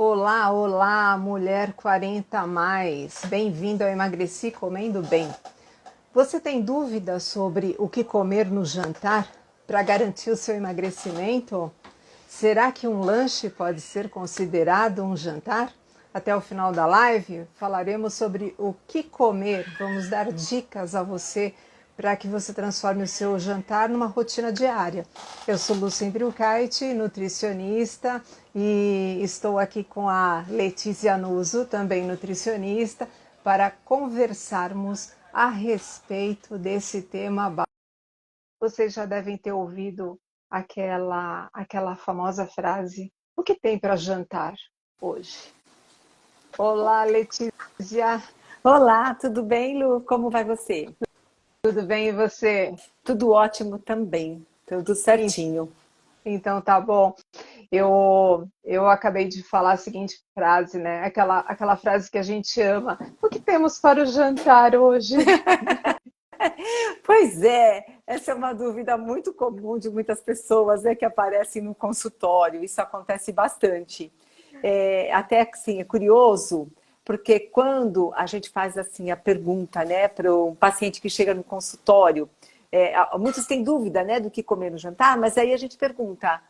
Olá, olá, mulher 40 a mais. Bem-vindo ao Emagreci Comendo Bem. Você tem dúvidas sobre o que comer no jantar para garantir o seu emagrecimento? Será que um lanche pode ser considerado um jantar? Até o final da live falaremos sobre o que comer. Vamos dar dicas a você para que você transforme o seu jantar numa rotina diária. Eu sou Lúcia Imbriucaite, nutricionista, e estou aqui com a Letícia Nuso, também nutricionista, para conversarmos a respeito desse tema. Vocês já devem ter ouvido aquela famosa frase: o que tem para jantar hoje? Olá, Letícia. Olá, tudo bem, Lu? Como vai você? Tudo bem e você? Tudo ótimo também, tudo certinho. Então tá bom. Eu acabei de falar a seguinte frase, né? Aquela frase que a gente ama. O que temos para o jantar hoje? Pois é, essa é uma dúvida muito comum de muitas pessoas, né, que aparecem no consultório. Isso acontece bastante. Até assim, é curioso, porque quando a gente faz assim a pergunta, né, para um paciente que chega no consultório, muitos têm dúvida, né, do que comer no jantar, mas aí a gente pergunta,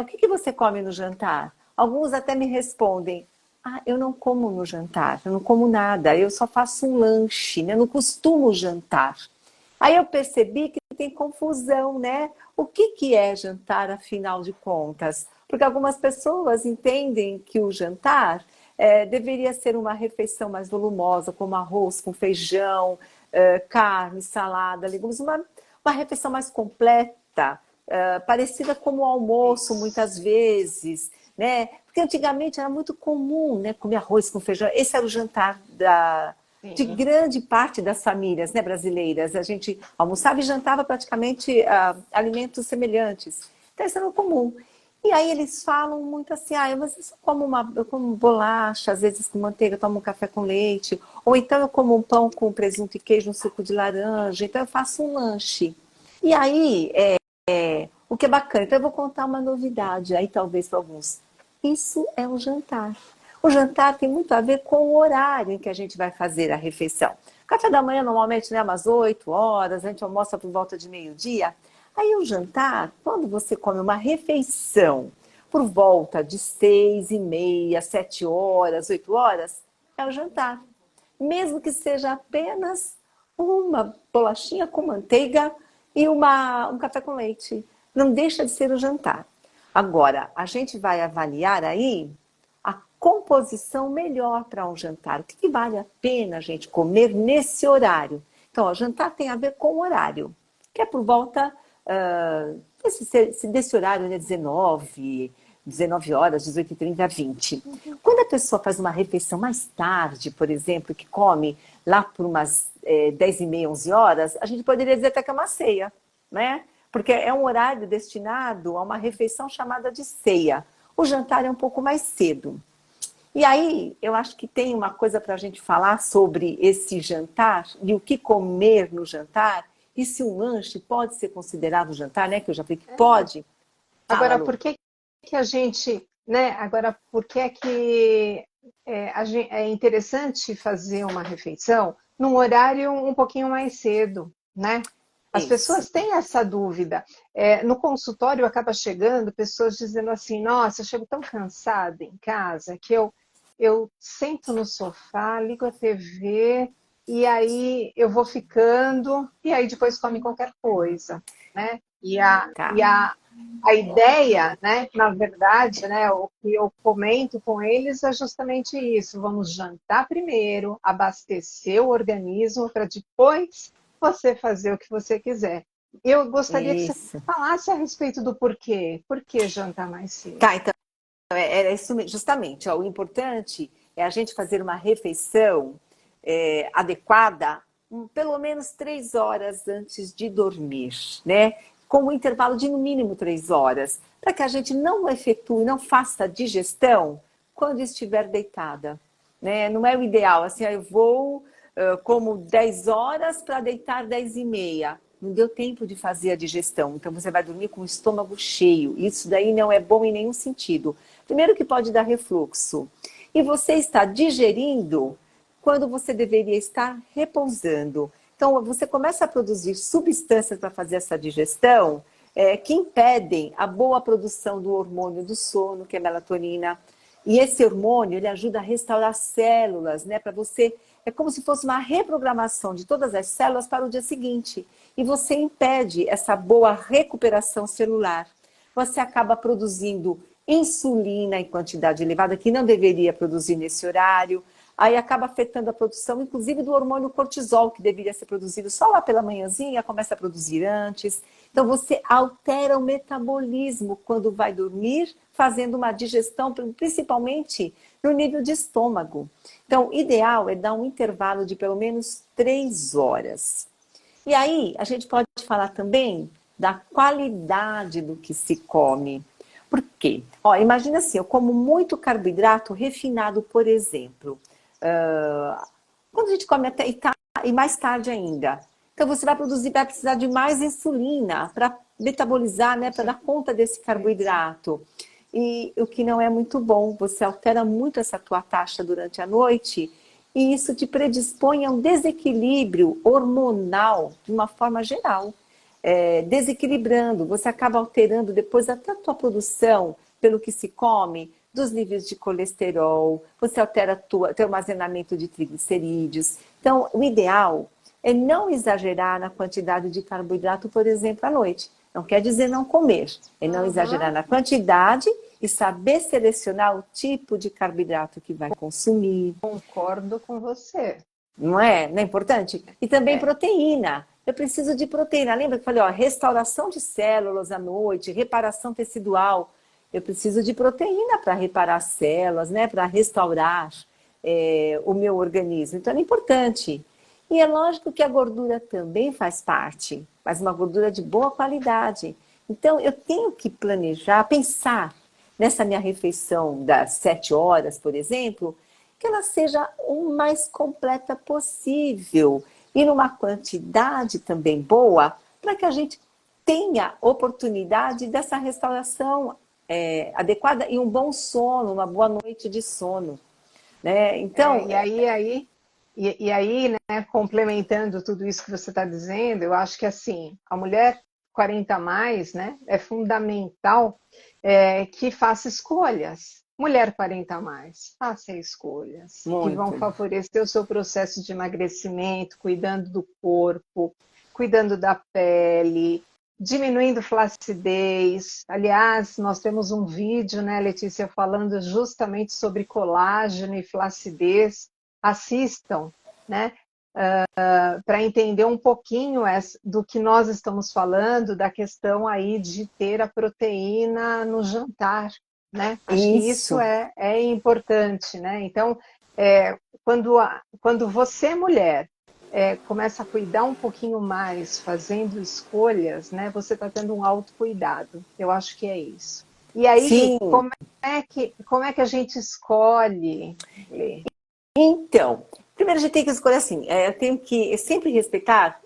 o que você come no jantar? Alguns até me respondem, eu não como no jantar, eu não como nada, eu só faço um lanche, né? Eu não costumo jantar. Aí eu percebi que tem confusão, né? O que é jantar, afinal de contas? Porque algumas pessoas entendem que o jantar deveria ser uma refeição mais volumosa, como arroz com feijão, carne, salada, legumes, uma refeição mais completa, parecida com o almoço, muitas vezes, né? Porque antigamente era muito comum, né, comer arroz com feijão. Esse era o jantar de Sim. grande parte das famílias, né, brasileiras. A gente almoçava e jantava praticamente alimentos semelhantes. Então, isso era o comum. E aí eles falam muito assim, mas eu só como eu como bolacha, às vezes com manteiga, tomo um café com leite, ou então eu como um pão com presunto e queijo, um suco de laranja, então eu faço um lanche. E aí, o que é bacana, então eu vou contar uma novidade aí talvez para alguns. Isso é um jantar. O jantar tem muito a ver com o horário em que a gente vai fazer a refeição. Café da manhã, normalmente, né, umas 8 horas, a gente almoça por volta de meio-dia. Aí o jantar, quando você come uma refeição por volta de 6h30, 7 horas, 8 horas, é o jantar. Mesmo que seja apenas uma bolachinha com manteiga e um café com leite. Não deixa de ser o jantar. Agora, a gente vai avaliar aí a composição melhor para um jantar. O que vale a pena a gente comer nesse horário? Então, o jantar tem a ver com o horário, que é por volta desse horário, né, 19 horas, 18h30, 20. Quando a pessoa faz uma refeição mais tarde, por exemplo, que come lá por umas 10h30, 11 horas, a gente poderia dizer até que é uma ceia, né? Porque é um horário destinado a uma refeição chamada de ceia. O jantar é um pouco mais cedo. E aí, eu acho que tem uma coisa para a gente falar sobre esse jantar e o que comer no jantar, e se um lanche pode ser considerado jantar, né? Que eu já falei que pode. Fala, Agora, Lu. por que a gente, né? Agora, por que é que é interessante fazer uma refeição num horário um pouquinho mais cedo, né? As Isso. pessoas têm essa dúvida. No consultório acaba chegando pessoas dizendo assim: Nossa, eu chego tão cansada em casa que eu sento no sofá, ligo a TV e aí eu vou ficando e aí depois come qualquer coisa, né? Tá. A ideia, né, na verdade, né, o que eu comento com eles é justamente isso. Vamos jantar primeiro, abastecer o organismo para depois você fazer o que você quiser. Eu gostaria que você Isso. falasse a respeito do porquê. Por que jantar mais cedo? Tá, então, era isso justamente. Ó, o importante é a gente fazer uma refeição adequada pelo menos 3 horas antes de dormir, né? Com um intervalo de no mínimo 3 horas, para que a gente não efetue, não faça a digestão quando estiver deitada, né? Não é o ideal, assim, eu vou, como 10 horas para deitar 10h30. não deu tempo de fazer a digestão. Então você vai dormir com o estômago cheio. Isso daí não é bom em nenhum sentido. Primeiro que pode dar refluxo. E você está digerindo quando você deveria estar repousando. Então você começa a produzir substâncias para fazer essa digestão que impedem a boa produção do hormônio do sono, que é a melatonina. E esse hormônio, ele ajuda a restaurar células, né? Para você, é como se fosse uma reprogramação de todas as células para o dia seguinte. E você impede essa boa recuperação celular. Você acaba produzindo insulina em quantidade elevada, que não deveria produzir nesse horário. Aí acaba afetando a produção, inclusive, do hormônio cortisol, que deveria ser produzido só lá pela manhãzinha, começa a produzir antes. Então, você altera o metabolismo quando vai dormir, fazendo uma digestão, principalmente no nível de estômago. Então, o ideal é dar um intervalo de pelo menos 3 horas. E aí, a gente pode falar também da qualidade do que se come. Por quê? Ó, imagina assim, eu como muito carboidrato refinado, por exemplo. Quando a gente come até e mais tarde ainda. Então você vai precisar de mais insulina para metabolizar, né, para dar conta desse carboidrato. E o que não é muito bom, você altera muito essa tua taxa durante a noite e isso te predispõe a um desequilíbrio hormonal de uma forma geral. Desequilibrando, você acaba alterando depois até a tua produção pelo que se come, dos níveis de colesterol, você altera teu armazenamento de triglicerídeos. Então, o ideal é não exagerar na quantidade de carboidrato, por exemplo, à noite. Não quer dizer não comer, é não exagerar na quantidade e saber selecionar o tipo de carboidrato que vai consumir. Concordo com você. Não é? Não é importante? E também proteína. Eu preciso de proteína. Lembra que eu falei, ó, restauração de células à noite, reparação tecidual. Eu preciso de proteína para reparar as células, né? Para restaurar o meu organismo. Então é importante. E é lógico que a gordura também faz parte, mas uma gordura de boa qualidade. Então eu tenho que planejar, pensar nessa minha refeição das 7 horas, por exemplo, que ela seja o mais completa possível e numa quantidade também boa, para que a gente tenha oportunidade dessa restauração adequada e um bom sono, uma boa noite de sono. Né? Então, E aí, né, complementando tudo isso que você está dizendo, eu acho que assim, a mulher 40 a mais, né, é fundamental que faça escolhas. Mulher 40 a mais, faça escolhas que vão muito. favorecer o seu processo de emagrecimento, cuidando do corpo, cuidando da pele, diminuindo flacidez. Aliás, nós temos um vídeo, né, Letícia, falando justamente sobre colágeno e flacidez. Assistam, né? Para entender um pouquinho do que nós estamos falando, da questão aí de ter a proteína no jantar, né? Acho que isso Isso. é importante, né? Então, quando você, mulher, começa a cuidar um pouquinho mais, fazendo escolhas, né? Você está tendo um autocuidado. Eu acho que é isso. E aí, Sim. como é que a gente escolhe, Lê? Então, primeiro a gente tem que escolher assim, eu tenho que sempre respeitar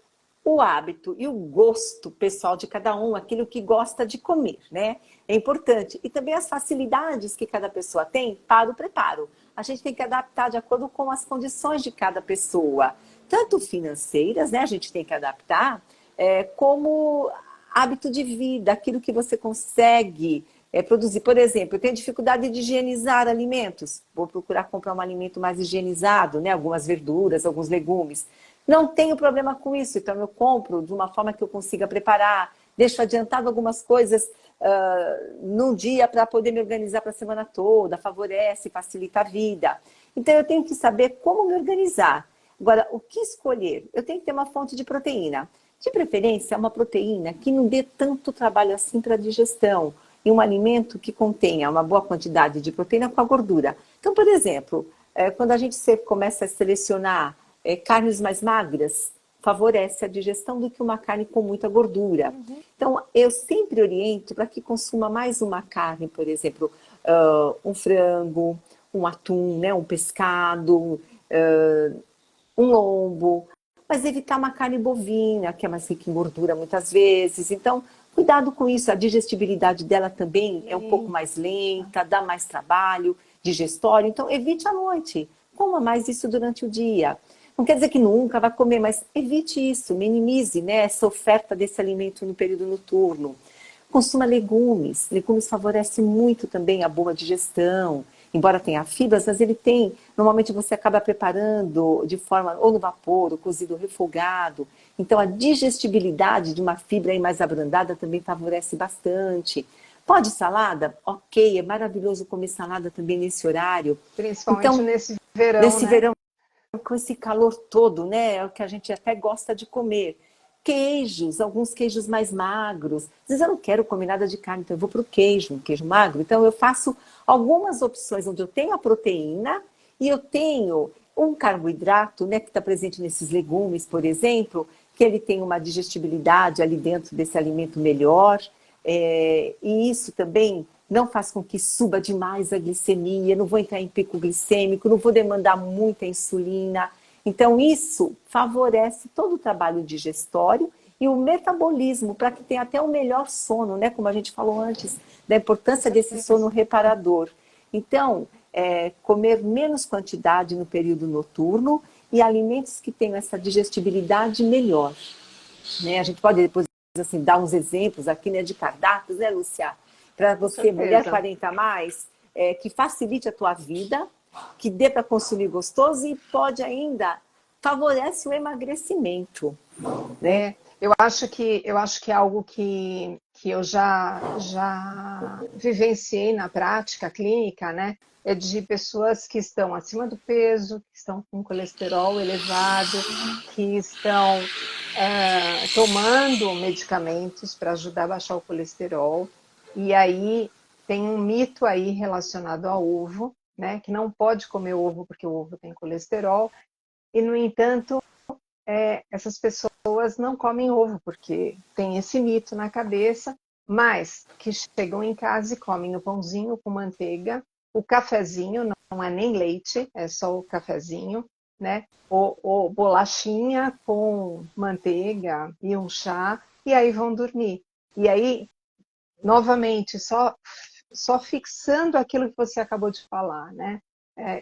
o hábito e o gosto pessoal de cada um, aquilo que gosta de comer, né? É importante. E também as facilidades que cada pessoa tem para o preparo. A gente tem que adaptar de acordo com as condições de cada pessoa, tanto financeiras, né? A gente tem que adaptar, como hábito de vida, aquilo que você consegue produzir. Por exemplo, eu tenho dificuldade de higienizar alimentos. Vou procurar comprar um alimento mais higienizado, né? Algumas verduras, alguns legumes. Não tenho problema com isso, então eu compro de uma forma que eu consiga preparar, deixo adiantado algumas coisas num dia para poder me organizar para a semana toda, favorece, facilita a vida. Então eu tenho que saber como me organizar. Agora, o que escolher? Eu tenho que ter uma fonte de proteína. De preferência, uma proteína que não dê tanto trabalho assim para a digestão. E um alimento que contenha uma boa quantidade de proteína com a gordura. Então, por exemplo, quando a gente começa a selecionar carnes mais magras, favorece a digestão do que uma carne com muita gordura. Então, eu sempre oriento para que consuma mais uma carne, por exemplo, um frango, um atum, né, um pescado, um lombo, mas evitar uma carne bovina, que é mais rica em gordura muitas vezes. Então, cuidado com isso. A digestibilidade dela também é um pouco mais lenta, dá mais trabalho digestório. Então, evite à noite. Coma mais isso durante o dia. Não quer dizer que nunca vai comer, mas evite isso, minimize, né, essa oferta desse alimento no período noturno. Consuma legumes. Legumes favorecem muito também a boa digestão. Embora tenha fibras, mas ele tem. Normalmente você acaba preparando de forma ou no vapor, ou cozido, ou refogado. Então a digestibilidade de uma fibra aí mais abrandada também favorece bastante. Pode salada? Ok, é maravilhoso comer salada também nesse horário. Principalmente Então, nesse verão, nesse né? verão, com esse calor todo, né? É o que a gente até gosta de comer. Queijos, alguns queijos mais magros. Às vezes eu não quero comer nada de carne, então eu vou para o queijo, um queijo magro. Então eu faço algumas opções onde eu tenho a proteína e eu tenho um carboidrato, né, que está presente nesses legumes, por exemplo, que ele tem uma digestibilidade ali dentro desse alimento melhor. E isso também não faz com que suba demais a glicemia, não vou entrar em pico glicêmico, não vou demandar muita insulina. Então, isso favorece todo o trabalho digestório e o metabolismo, para que tenha até um melhor sono, né? Como a gente falou antes, da Com importância desse sono certeza. reparador. Então, comer menos quantidade no período noturno e alimentos que tenham essa digestibilidade melhor, né? A gente pode depois assim, dar uns exemplos aqui, né, de cardápios, né, Lúcia? Para Com você, mulher certeza. 40 a mais, que facilite a tua vida, que dê para consumir gostoso e pode ainda favorece o emagrecimento, né? Eu acho que é algo que eu já vivenciei na prática clínica, né? É de pessoas que estão acima do peso, que estão com colesterol elevado, que estão tomando medicamentos para ajudar a baixar o colesterol. E aí tem um mito aí relacionado ao ovo, né? Que não pode comer ovo porque o ovo tem colesterol. E, no entanto, essas pessoas não comem ovo, porque tem esse mito na cabeça, mas que chegam em casa e comem o pãozinho com manteiga, o cafezinho, não é nem leite, é só o cafezinho, né? Ou bolachinha com manteiga e um chá, e aí vão dormir. E aí, novamente, só fixando aquilo que você acabou de falar, né?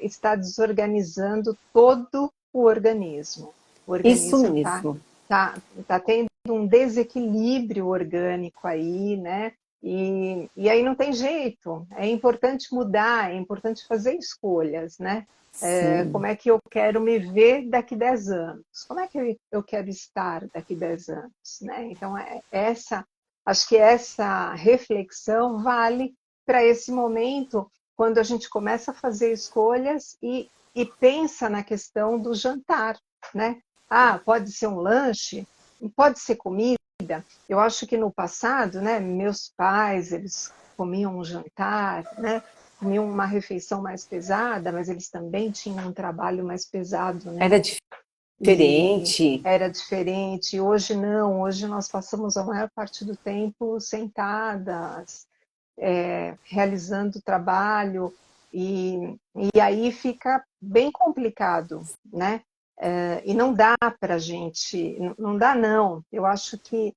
Está desorganizando todo o organismo. O Isso organismo está mesmo. tá tendo um desequilíbrio orgânico aí, né? E aí não tem jeito. É importante mudar, é importante fazer escolhas, né? Sim. Como é que eu quero me ver daqui 10 anos? Como é que eu quero estar daqui 10 anos? Né? Então, acho que essa reflexão vale para esse momento, quando a gente começa a fazer escolhas e pensa na questão do jantar, né? Ah, pode ser um lanche, pode ser comida. Eu acho que no passado, né, meus pais, eles comiam um jantar, né? Comiam uma refeição mais pesada, mas eles também tinham um trabalho mais pesado, né? Era E diferente. era diferente. Hoje não, hoje nós passamos a maior parte do tempo sentadas, realizando trabalho, e aí fica bem complicado, né? E não dá para a gente, não dá não. Eu acho que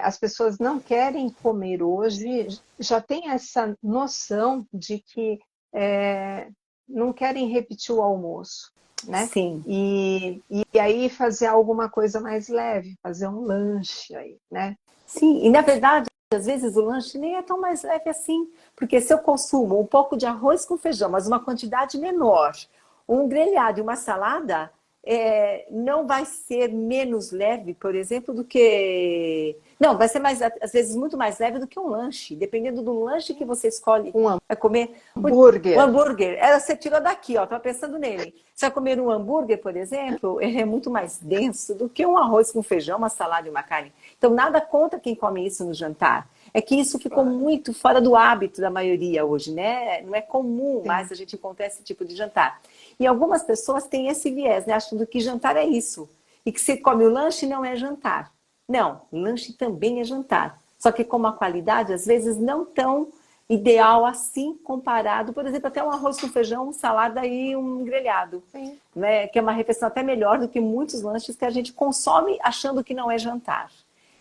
as pessoas não querem comer hoje, já tem essa noção de que não querem repetir o almoço, né? Sim. E aí fazer alguma coisa mais leve, fazer um lanche aí, né? Sim, e na verdade, às vezes o lanche nem é tão mais leve assim, porque se eu consumo um pouco de arroz com feijão, mas uma quantidade menor, um grelhado e uma salada, não vai ser menos leve, por exemplo, do que. Não, vai ser mais, às vezes muito mais leve do que um lanche, dependendo do lanche que você escolhe Um vai comer. O hambúrguer. hambúrguer, você tirou daqui, ó, estava pensando nele. Você vai comer um hambúrguer, por exemplo, ele é muito mais denso do que um arroz com feijão, uma salada e uma carne. Então, nada contra quem come isso no jantar. É que isso ficou Claro, muito fora do hábito da maioria hoje, né? Não é comum mais sim. a gente encontrar esse tipo de jantar. E algumas pessoas têm esse viés, né? Achando que jantar é isso. E que se come o lanche não é jantar. Não, lanche também é jantar. Só que com uma qualidade, às vezes, não tão ideal assim comparado, por exemplo, até um arroz com feijão, uma salada e um grelhado, Sim. né? Que é uma refeição até melhor do que muitos lanches que a gente consome achando que não é jantar.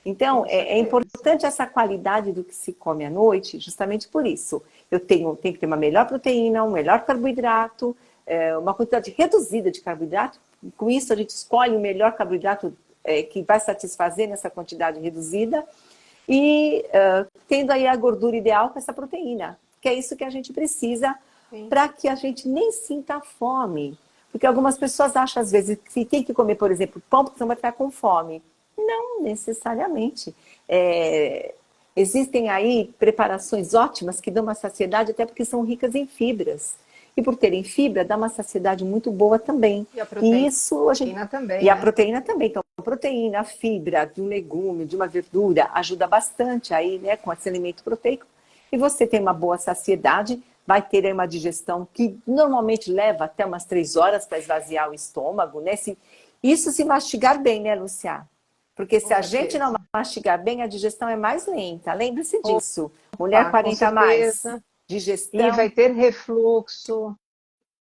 Então, Com é certeza. importante essa qualidade do que se come à noite, justamente por isso. Eu tenho que ter uma melhor proteína, um melhor carboidrato, uma quantidade reduzida de carboidrato. Com isso, a gente escolhe o melhor carboidrato que vai satisfazer nessa quantidade reduzida. E tendo aí a gordura ideal com essa proteína, que é isso que a gente precisa Sim. para que a gente nem sinta fome. Porque algumas pessoas acham, às vezes, que tem que comer, por exemplo, pão, porque senão vai ficar com fome. Não necessariamente. Existem aí preparações ótimas que dão uma saciedade, até porque são ricas em fibras. E por terem fibra, dá uma saciedade muito boa também. E a E isso a gente. proteína E também, a né? proteína também. Então, a proteína, a fibra de um legume, de uma verdura, ajuda bastante aí, né, com esse alimento proteico. E você tem uma boa saciedade, vai ter aí uma digestão que normalmente leva até umas 3 horas para esvaziar o estômago, né? Isso se mastigar bem, né, Lucia? Porque Com se a gente não certeza. mastigar bem, a digestão é mais lenta. Lembre-se disso. Mulher Opa, com 40 a mais, certeza. E vai digestão ter refluxo,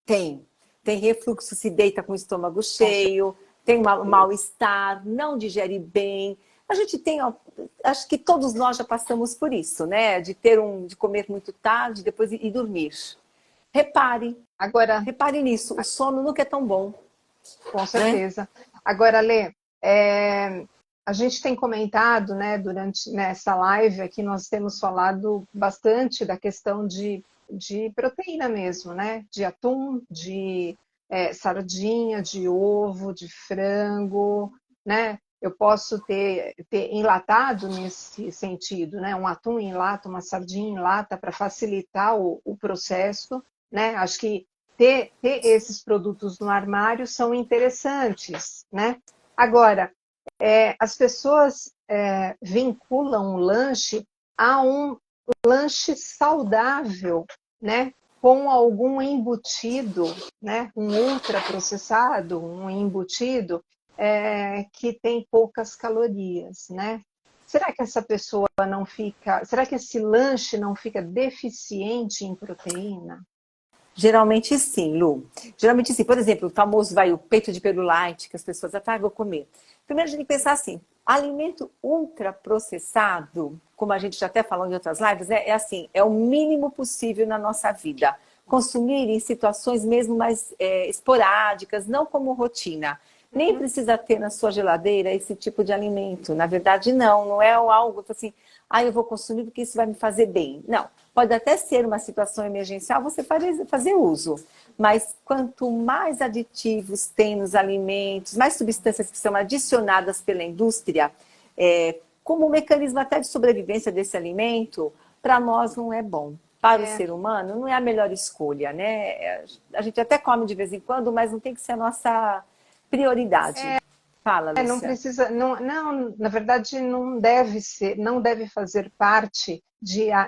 tem. Tem refluxo, se deita com o estômago com cheio, tem um certeza. mal-estar, não digere bem. A gente tem, ó, acho que todos nós já passamos por isso, né? De comer muito tarde, depois ir dormir. Repare, Agora, repare nisso, o sono nunca é tão bom, com né? certeza. Agora, Lê, a gente tem comentado, né, durante nessa live aqui, nós temos falado bastante da questão de proteína mesmo, né? De atum, de sardinha, de ovo, de frango, né? Eu posso ter enlatado nesse sentido, né? Um atum em lata, uma sardinha em lata para facilitar o processo, né? Acho que ter esses produtos no armário são interessantes, né? Agora, as pessoas vinculam o lanche a um lanche saudável, né? Com algum embutido, né? Um ultraprocessado, um embutido que tem poucas calorias, né? Será que essa pessoa não fica? Será que esse lanche não fica deficiente em proteína? Geralmente sim, Lu. Geralmente sim. Por exemplo, o famoso o peito de peru light, que as pessoas até vão comer. Primeiro a gente tem que pensar assim, alimento ultraprocessado, como a gente já até falou em outras lives, é assim, é o mínimo possível na nossa vida. Consumir em situações mesmo mais esporádicas, não como rotina. Nem Uhum. precisa ter na sua geladeira esse tipo de alimento. Na verdade, não é algo assim, eu vou consumir porque isso vai me fazer bem. Não. Pode até ser uma situação emergencial, você fazer uso. Mas quanto mais aditivos tem nos alimentos, mais substâncias que são adicionadas pela indústria, como um mecanismo até de sobrevivência desse alimento, para nós não é bom. Para o É, ser humano, não é a melhor escolha, né? A gente até come de vez em quando, mas não tem que ser a nossa prioridade. Fala, Não Lúcia. precisa, não, na verdade não deve ser, não deve fazer parte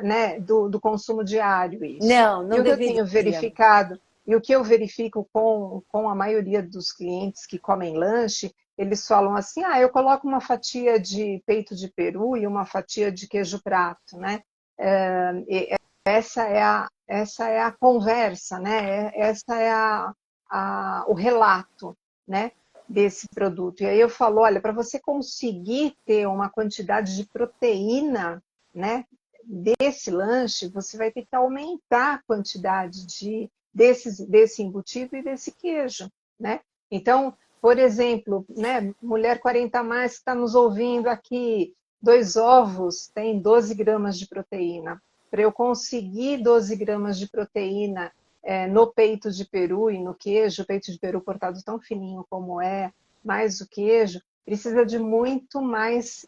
né, do consumo diário isso. Não, E não o que eu deveria. tenho verificado, e o que eu verifico com a maioria dos clientes que comem lanche, eles falam assim, eu coloco uma fatia de peito de peru e uma fatia de queijo prato, né? Essa é a conversa, né? Essa é o relato, né? Desse produto. E aí eu falo, olha, para você conseguir ter uma quantidade de proteína, né, desse lanche, você vai ter que aumentar a quantidade desse embutido e desse queijo, né? Então, por exemplo, né, mulher 40 a mais que está nos ouvindo aqui, 2 ovos tem 12 gramas de proteína. Para eu conseguir 12 gramas de proteína no peito de peru e no queijo, o peito de peru cortado tão fininho como mais o queijo, precisa de muito mais,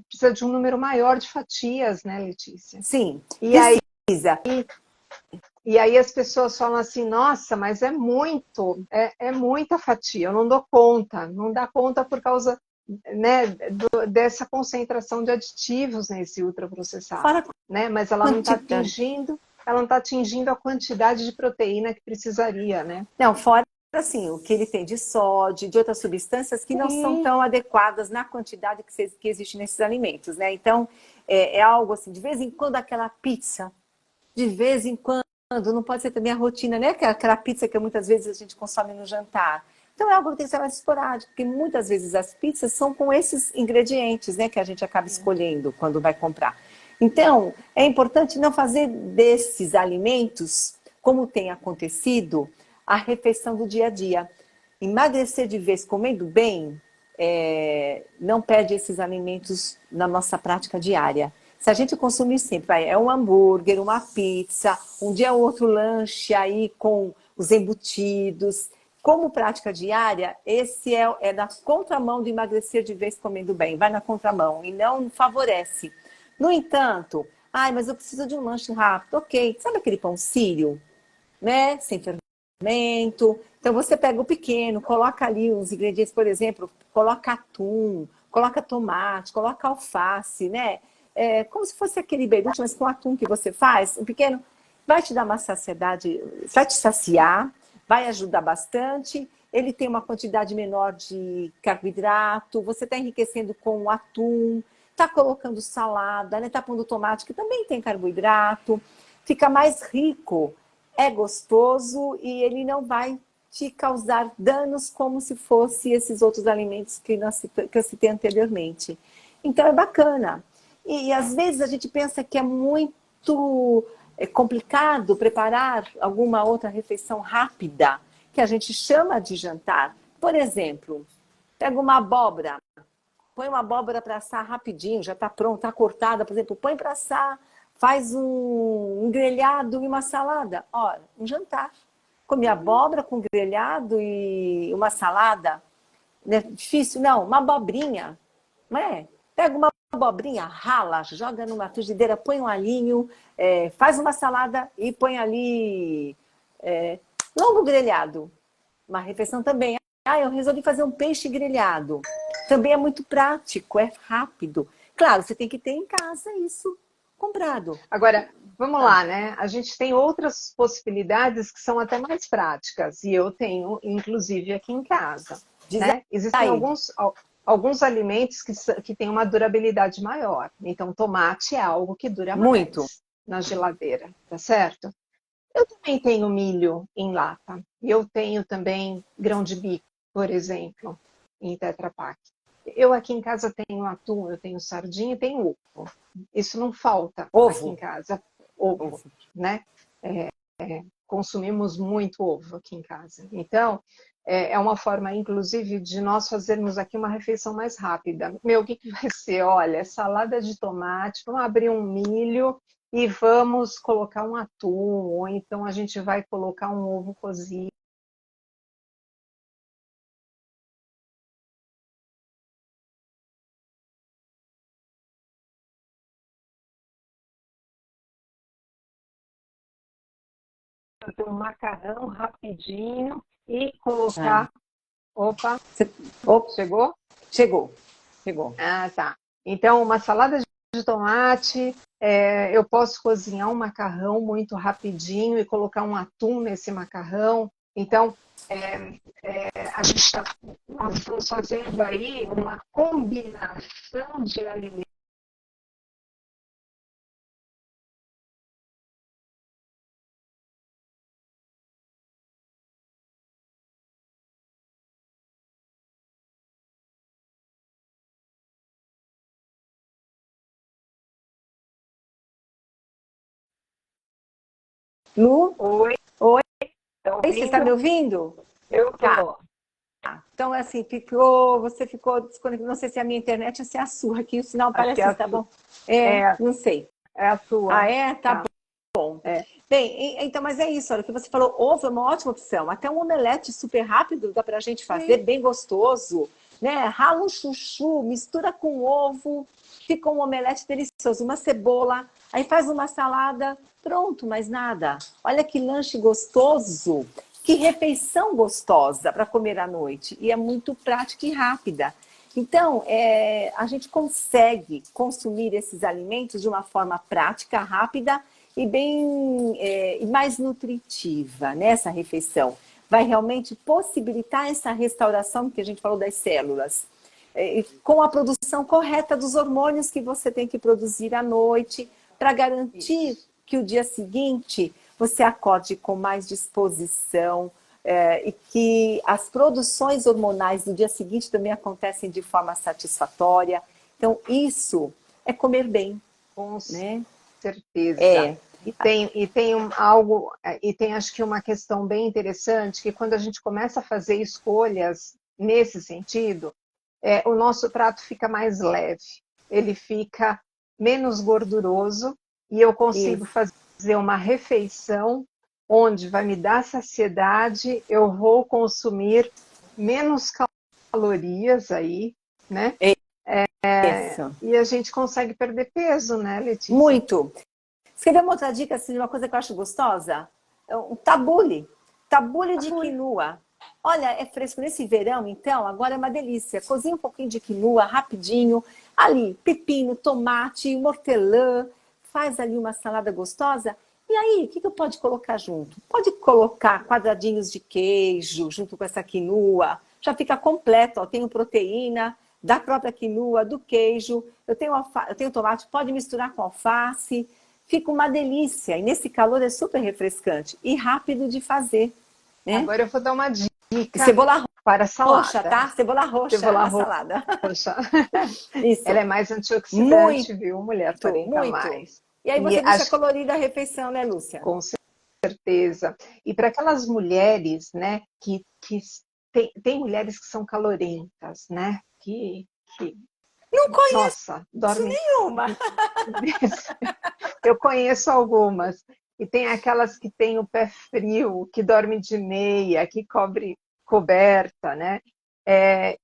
precisa de um número maior de fatias, né, Letícia? Sim, E aí, precisa. e aí as pessoas falam assim, nossa, mas é muita fatia, eu não dou conta, não dá conta por causa, né, dessa concentração de aditivos nesse ultraprocessado, Fora a né? Mas quantidade. ela não está atingindo a quantidade de proteína que precisaria, né? Não, fora assim, o que ele tem de sódio, de outras substâncias que não são Sim, tão adequadas na quantidade que existe nesses alimentos, né? Então, é algo assim, de vez em quando aquela pizza, de vez em quando, não pode ser também a rotina, né? Aquela pizza que muitas vezes a gente consome no jantar. Então é algo que tem que ser mais esporádico, porque muitas vezes as pizzas são com esses ingredientes, né, que a gente acaba escolhendo quando vai comprar. Então, é importante não fazer desses alimentos, como tem acontecido, a refeição do dia a dia. Emagrecer de vez comendo bem, não perde esses alimentos na nossa prática diária. Se a gente consumir sempre, é um hambúrguer, uma pizza, um dia ou outro lanche aí com os embutidos, como prática diária, esse é na contramão de emagrecer de vez comendo bem, vai na contramão e não favorece. No entanto, mas eu preciso de um lanche rápido, ok, sabe aquele pão sírio, né, sem fermento? Então você pega o pequeno, coloca ali os ingredientes, por exemplo, coloca atum, coloca tomate, coloca alface, né? Como se fosse aquele beirute, mas com atum que você faz, o pequeno vai te dar uma saciedade, vai te saciar, vai ajudar bastante. Ele tem uma quantidade menor de carboidrato, você está enriquecendo com o atum, está colocando salada, né? Está pondo tomate, que também tem carboidrato, fica mais rico, é gostoso e ele não vai te causar danos como se fosse esses outros alimentos que eu citei anteriormente. Então é bacana. E às vezes a gente pensa que é muito complicado preparar alguma outra refeição rápida, que a gente chama de jantar. Por exemplo, pega uma abóbora, põe uma abóbora para assar rapidinho, já está pronta, está cortada, por exemplo, põe para assar, faz um grelhado e uma salada. Ora, um jantar. Come abóbora com grelhado e uma salada. Não é difícil? Não, uma abobrinha. Não é? Pega uma abobrinha, rala, joga numa frigideira, põe um alinho, faz uma salada e põe ali longo grelhado. Uma refeição também. Eu resolvi fazer um peixe grelhado. Também é muito prático, é rápido. Claro, você tem que ter em casa isso comprado. Agora, vamos lá, né? A gente tem outras possibilidades que são até mais práticas, e eu tenho, inclusive, aqui em casa. Né? Existem alguns alimentos que têm uma durabilidade maior. Então, tomate é algo que dura muito mais na geladeira, tá certo? Eu também tenho milho em lata. E eu tenho também grão de bico, por exemplo, em Tetra Pak. Eu aqui em casa tenho atum, eu tenho sardinha e tenho ovo. Isso não falta aqui em casa. Ovo, né? Consumimos muito ovo aqui em casa. Então, é uma forma, inclusive, de nós fazermos aqui uma refeição mais rápida. O que vai ser? Olha, salada de tomate, vamos abrir um milho e vamos colocar um atum, ou então a gente vai colocar um ovo cozido. Um macarrão rapidinho e colocar... Opa, chegou? Chegou. Ah, tá. Então, uma salada de tomate, eu posso cozinhar um macarrão muito rapidinho e colocar um atum nesse macarrão. Então, nós estamos fazendo aí uma combinação de alimentos. Lu? Oi, Você está me ouvindo? Eu tô. Então, assim, você ficou desconectado. Não sei se é a minha internet ou se é a sua, aqui o sinal parece que tá bom. Não sei. É a sua. Tá bom. Bem, então, mas é isso, olha, o que você falou, ovo é uma ótima opção. Até um omelete super rápido dá pra gente fazer, bem gostoso, né? Rala um chuchu, mistura com ovo, fica um omelete delicioso, uma cebola, aí faz uma salada, pronto, mais nada. Olha que lanche gostoso, que refeição gostosa para comer à noite. E é muito prática e rápida. Então, a gente consegue consumir esses alimentos de uma forma prática, rápida e bem e mais nutritiva, né, essa refeição. Vai realmente possibilitar essa restauração que a gente falou das células, com a produção correta dos hormônios que você tem que produzir à noite, para garantir que o dia seguinte você acorde com mais disposição, e que as produções hormonais do dia seguinte também acontecem de forma satisfatória. Então, isso é comer bem, Com né? certeza. É, E tem acho que uma questão bem interessante, que quando a gente começa a fazer escolhas nesse sentido, o nosso prato fica mais leve, ele fica menos gorduroso e eu consigo isso. fazer uma refeição onde vai me dar saciedade, eu vou consumir menos calorias aí, né? Isso. E a gente consegue perder peso, né, Letícia? Muito. Você quer ver uma outra dica, assim, de uma coisa que eu acho gostosa? É um tabule. Tabule de Tabule. quinoa. Olha, é fresco nesse verão, então, agora é uma delícia. Cozinha um pouquinho de quinoa rapidinho. Ali, pepino, tomate, hortelã. Faz ali uma salada gostosa. E aí, o que pode colocar junto? Pode colocar quadradinhos de queijo junto com essa quinoa. Já fica completo, ó. Tenho proteína da própria quinoa, do queijo. Eu tenho tomate, pode misturar com alface. Fica uma delícia. E nesse calor é super refrescante e rápido de fazer, né? Agora eu vou dar uma E dica cebola para a roxa, salada. tá? Cebola roxa Cebola na salada. roxa. Ela Isso. é mais Muito, antioxidante, viu, mulher 40 a muito. mais. E aí E você deixa acho que colorida a refeição, né, Lúcia? com certeza. E para aquelas mulheres, né, que tem mulheres que são calorentas, né? Que Não conheço nossa, dormem. nenhuma. Eu conheço algumas. E tem aquelas que têm o pé frio, que dorme de meia, que cobre coberta, né?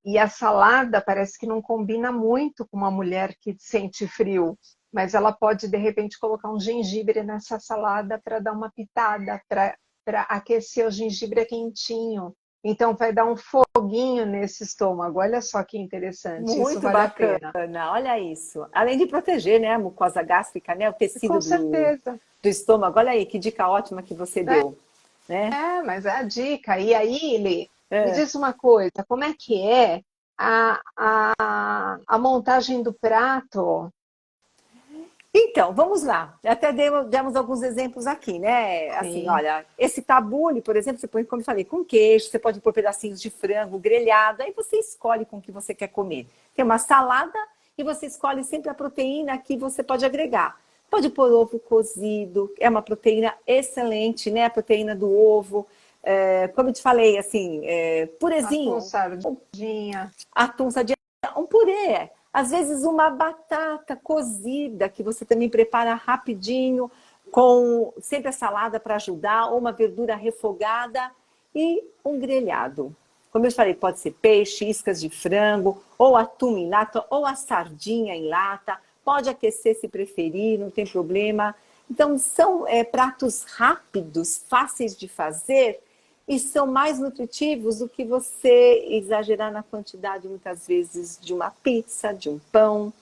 E a salada parece que não combina muito com uma mulher que sente frio, mas ela pode, de repente, colocar um gengibre nessa salada para dar uma pitada, para aquecer o gengibre quentinho. Então, vai dar um foguinho nesse estômago. Olha só que interessante, isso Muito vale a pena. bacana, olha isso. Além de proteger, né, a mucosa gástrica, né, o tecido Com do, certeza. do estômago. Olha aí, que dica ótima que você deu, né? Mas é a dica. E aí, Lê, me É. diz uma coisa, como é que é a montagem do prato? Então, vamos lá. Até demos alguns exemplos aqui, né? Assim, Sim. olha, esse tabule, por exemplo, você põe, como eu falei, com queijo, você pode pôr pedacinhos de frango grelhado, aí você escolhe com o que você quer comer. Tem uma salada e você escolhe sempre a proteína que você pode agregar. Pode pôr ovo cozido, é uma proteína excelente, né? A proteína do ovo. Como eu te falei, assim, Atum, purezinho, sardinha. atum, sadia, um purê. Às vezes uma batata cozida que você também prepara rapidinho, com sempre a salada para ajudar, ou uma verdura refogada e um grelhado. Como eu falei, pode ser peixe, iscas de frango, ou atum em lata, ou a sardinha em lata. Pode aquecer se preferir, não tem problema. Então, são pratos rápidos, fáceis de fazer, e são mais nutritivos do que você exagerar na quantidade, muitas vezes, de uma pizza, de um pão.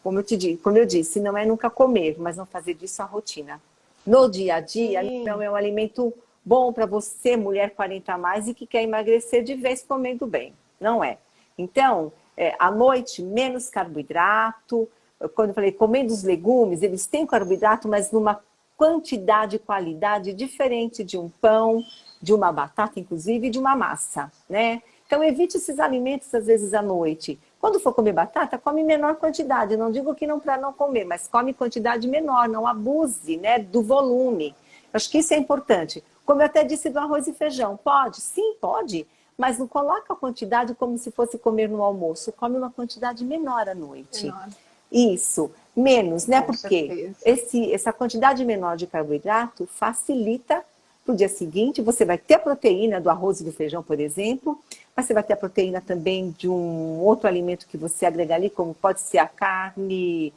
Como eu disse, não é nunca comer, mas não fazer disso a rotina. No dia a dia, não Sim. é um alimento bom para você, mulher 40 a mais, e que quer emagrecer de vez comendo bem. Não é. Então, à noite, menos carboidrato. Quando eu falei comendo os legumes, eles têm carboidrato, mas numa quantidade e qualidade diferente de um pão, de uma batata, inclusive, e de uma massa, né? Então, evite esses alimentos, às vezes, à noite. Quando for comer batata, come em menor quantidade. Não digo que não para não comer, mas come em quantidade menor, não abuse, né, do volume. Acho que isso é importante. Como eu até disse do arroz e feijão, pode? Sim, pode. Mas não coloca a quantidade como se fosse comer no almoço. Come uma quantidade menor à noite. Menor, Isso, menos, né? com Porque certeza. essa quantidade menor de carboidrato facilita para o dia seguinte. Você vai ter a proteína do arroz e do feijão, por exemplo, mas você vai ter a proteína também de um outro alimento que você agrega ali, como pode ser a carne,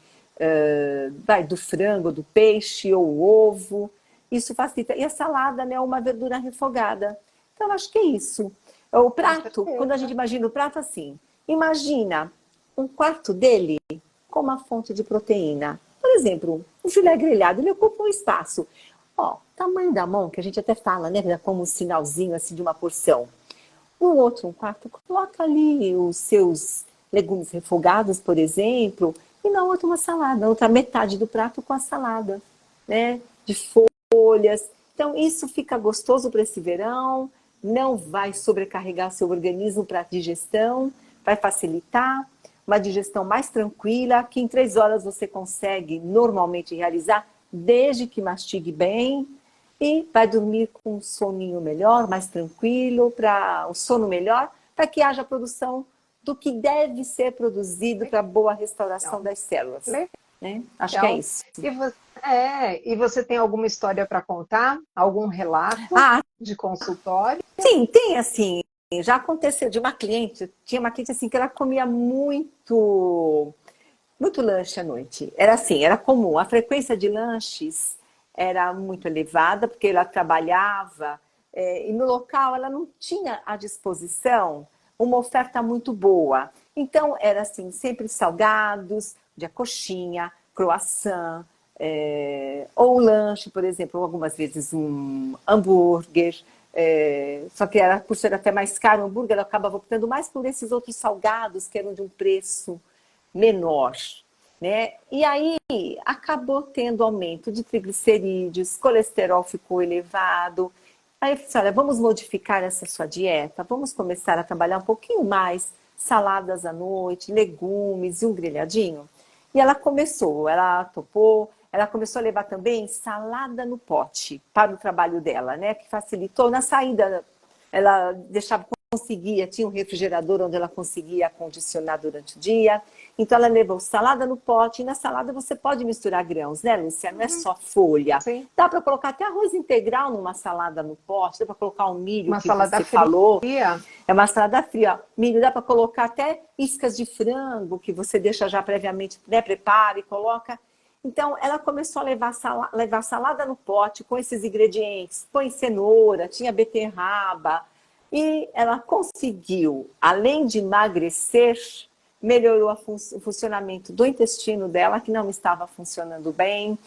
do frango, do peixe ou o ovo. Isso facilita. E a salada, né? Uma verdura refogada. Então, eu acho que é isso. O Com prato, quando a gente certeza. imagina o prato assim, imagina um quarto dele com uma fonte de proteína. Por exemplo, o filé grelhado, ele ocupa um espaço. Ó, tamanho da mão, que a gente até fala, né? Como um sinalzinho assim de uma porção. No outro, um quarto, coloca ali os seus legumes refogados, por exemplo, e na outra uma salada, na outra metade do prato com a salada. né? De folhas. Então, isso fica gostoso para esse verão, não vai sobrecarregar seu organismo para a digestão, vai facilitar uma digestão mais tranquila, que em 3 horas você consegue normalmente realizar, desde que mastigue bem, e vai dormir com um soninho melhor, mais tranquilo, para o sono melhor, para que haja produção do que deve ser produzido para boa restauração Legal. das células. Né? Acho que é Legal. isso. E você tem alguma história para contar? Algum relato Ah, de consultório? sim, tem assim. Já aconteceu de uma cliente, tinha uma cliente assim que ela comia muito lanche à noite. Era assim, era comum. A frequência de lanches era muito elevada, porque ela trabalhava, e no local ela não tinha à disposição uma oferta muito boa. Então, era assim, sempre salgados, de coxinha, croissant, ou lanche, por exemplo, algumas vezes um hambúrguer, só que era, por ser até mais caro o hambúrguer, ela acabava optando mais por esses outros salgados que eram de um preço menor, né? E aí acabou tendo aumento de triglicerídeos, colesterol ficou elevado. Aí eu falei assim, olha, vamos modificar essa sua dieta, vamos começar a trabalhar um pouquinho mais saladas à noite, legumes e um grelhadinho. E ela topou, ela começou a levar também salada no pote para o trabalho dela, né? Que facilitou na saída. Ela deixava, conseguia, tinha um refrigerador onde ela conseguia acondicionar durante o dia. Então ela levou salada no pote, e na salada você pode misturar grãos, né, Lúcia? Não é só folha. Sim. Dá para colocar até arroz integral numa salada no pote, dá para colocar um milho Uma que salada você falou. fria? É uma salada fria. Milho, dá para colocar até iscas de frango, que você deixa já previamente, né, prepara e coloca. Então, ela começou a levar salada no pote com esses ingredientes. Põe cenoura, tinha beterraba. E ela conseguiu, além de emagrecer, melhorou o funcionamento do intestino dela, que não estava funcionando bem,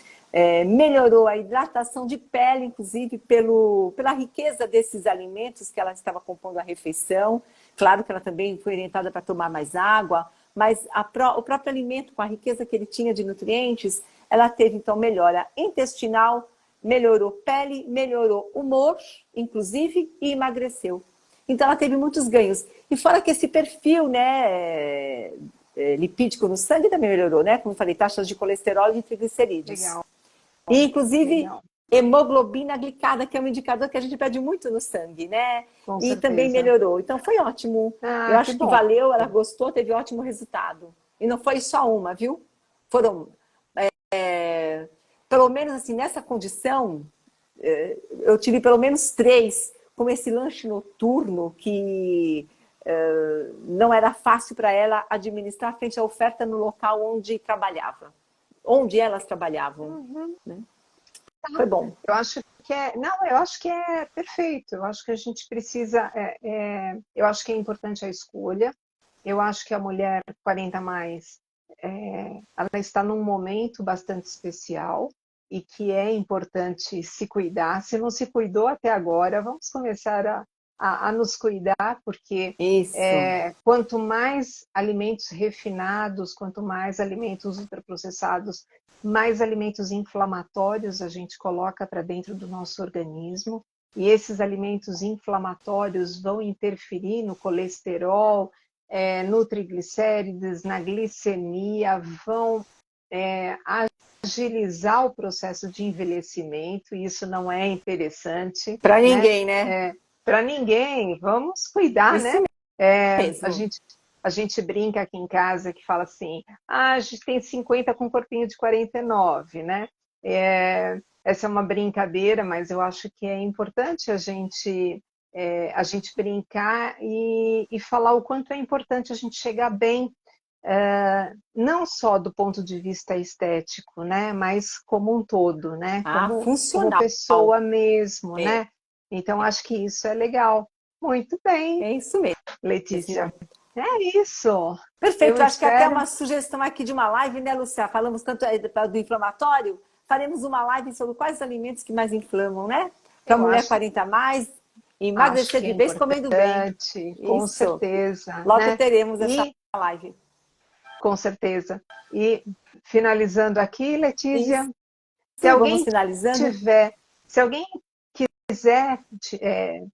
melhorou a hidratação de pele, inclusive pela riqueza desses alimentos que ela estava compondo a refeição. Claro que ela também foi orientada para tomar mais água, mas o próprio alimento, com a riqueza que ele tinha de nutrientes, ela teve então melhora intestinal, melhorou pele, melhorou humor, inclusive, e emagreceu. Então ela teve muitos ganhos. E fora que esse perfil, né, lipídico no sangue também melhorou, né? Como eu falei, taxas de colesterol e de triglicerídeos. Legal, E, inclusive, legal, hemoglobina glicada, que é um indicador que a gente pede muito no sangue, né? com E também certeza. melhorou. Então, foi ótimo. Eu Ah, que acho que bom. valeu, ela gostou, teve ótimo resultado. E não foi só uma, viu? Foram, pelo menos assim, nessa condição, eu tive pelo menos 3 com esse lanche noturno que não era fácil para ela administrar frente à oferta no local onde trabalhava, onde elas trabalhavam. Uhum. Né? Foi bom. Eu acho que não, eu acho que é perfeito. Eu acho que a gente precisa, eu acho que é importante a escolha. Eu acho que a mulher 40 a mais, ela está num momento bastante especial e que é importante se cuidar. Se não se cuidou até agora, vamos começar a nos cuidar, porque Isso. quanto mais alimentos refinados, quanto mais alimentos ultraprocessados, mais alimentos inflamatórios a gente coloca para dentro do nosso organismo. E esses alimentos inflamatórios vão interferir no colesterol, no triglicérides, na glicemia, vão agilizar o processo de envelhecimento, e isso não é interessante, Para né? ninguém, né? Para ninguém, vamos cuidar, Isso né? A mesmo. gente, a gente brinca aqui em casa que fala assim, a gente tem 50 com corpinho de 49, né? Essa é uma brincadeira, mas eu acho que é importante a gente brincar e falar o quanto é importante a gente chegar bem, não só do ponto de vista estético, né, mas como um todo, né, Ah, como funcional. pessoa mesmo, É, né? Então acho que isso é legal. Muito bem, é isso mesmo. Letícia. É isso. Eu Perfeito. Acho que até espero. uma sugestão aqui de uma live, né, Lucia? Falamos tanto aí do inflamatório. Faremos uma live sobre quais alimentos que mais inflamam, né? Que a Eu mulher acho, 40 a mais, acho emagrecer que é de vez comendo bem. importante, com Isso. certeza, Logo né? teremos essa E live. com certeza. E finalizando aqui, Isso. Letícia, Se Vamos alguém finalizando? se alguém quiser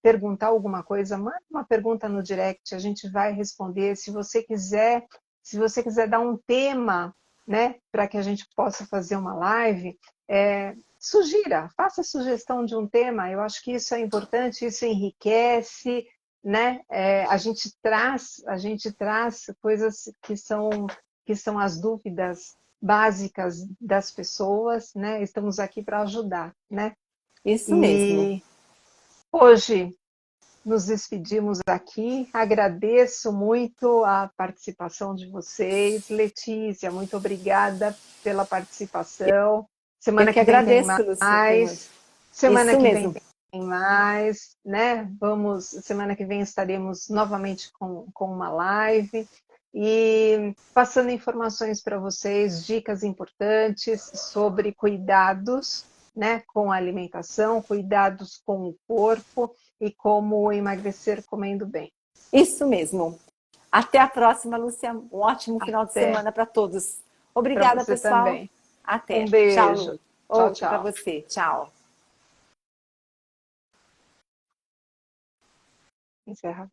perguntar alguma coisa, manda uma pergunta no direct, a gente vai responder. Se você quiser dar um tema, né, para que a gente possa fazer uma live, sugira, faça sugestão de um tema. Eu acho que isso é importante, isso enriquece, né? A gente traz coisas que são as dúvidas básicas das pessoas, né? Estamos aqui para ajudar, né? Isso mesmo. E hoje nos despedimos aqui. Agradeço muito a participação de vocês. Letícia, muito obrigada pela participação. Eu Semana que que vem tem agradeço, Lúcia. mais. Semana Isso que vem mesmo. tem mais, né? Semana que vem estaremos novamente com uma live e passando informações para vocês, dicas importantes sobre cuidados, né, com a alimentação, cuidados com o corpo e como emagrecer comendo bem. Isso mesmo. Até a próxima, Lúcia. Um ótimo final de Até semana para todos. para Obrigada, você pessoal. também. Um Até. Tchau, beijo. Lu. Tchau, Outro para tchau. você. Tchau. Encerra.